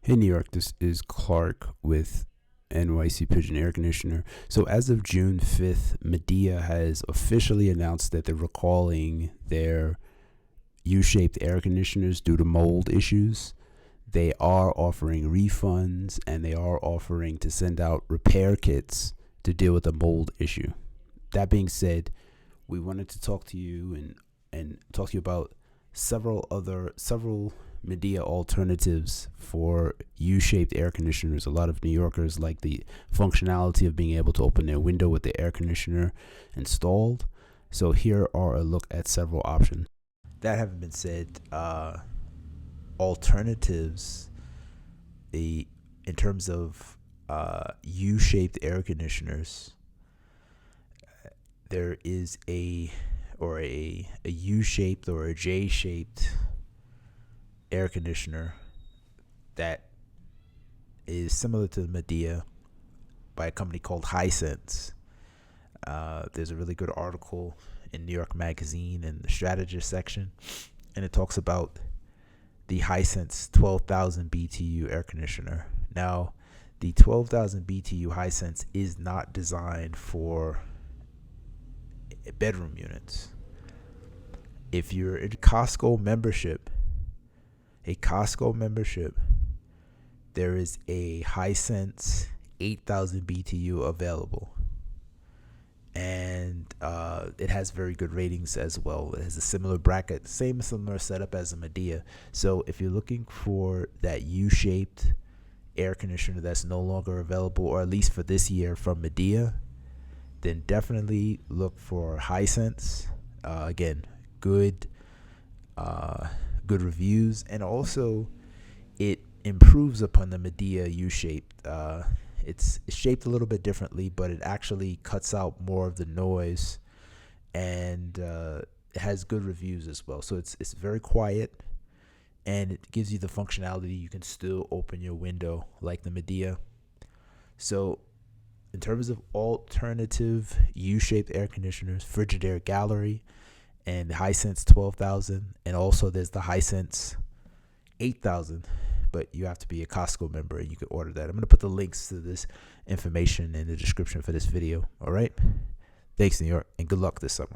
Hey New York, this is Clark with NYC Pigeon Air Conditioner. So as of June 5th, Midea has officially announced that they're recalling their U-shaped air conditioners due to mold issues. They are offering refunds and they are offering to send out repair kits to deal with the mold issue. That being said, we wanted to talk to you and talk to you about several Midea alternatives for U-shaped air conditioners. A lot of New Yorkers like the functionality of being able to open their window with the air conditioner installed. So here are a look at several options. That having been said, alternatives in terms of U-shaped air conditioners, there is a U-shaped or a J-shaped air conditioner that is similar to the Midea by a company called HISENSE. There's a really good article in New York Magazine in the strategist section, and it talks about the HISENSE 12,000 BTU air conditioner. Now, the 12,000 BTU HISENSE is not designed for bedroom units. If you're in a Cosco membership, there is a HISENSE 8,000 BTU available, and it has very good ratings as well. It has a similar bracket, similar setup as a Midea. So if you're looking for that U-shaped air conditioner that's no longer available, or at least for this year from Midea, then definitely look for HISENSE. Again, good reviews, and also it improves upon the Midea U-shaped. It's shaped a little bit differently, but it actually cuts out more of the noise, and it has good reviews as well. So it's very quiet, and it gives you the functionality. You can still open your window like the Midea. So in terms of alternative U-shaped air conditioners, Frigidaire Gallery and the HISENSE 12,000, and also there's the HISENSE 8,000, but you have to be a Costco member and you can order that. I'm going to put the links to this information in the description for this video. All right. Thanks, New York, and good luck this summer.